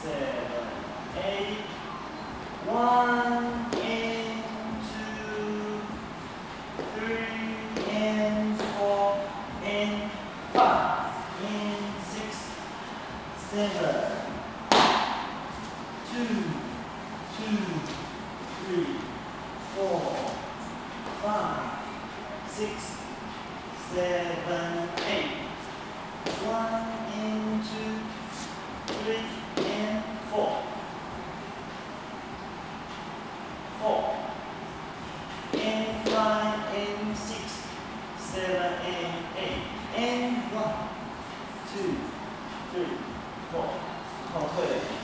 seven, eight. 1 and 2, 3 and 4 and 5 and 6, 7, 2, 3, 4, 5, 6, 7, 8. 1 and 2, 3 and 4. 4 and 5 and 6, 7 and 8 and 1, 2, 3, 4. 后退。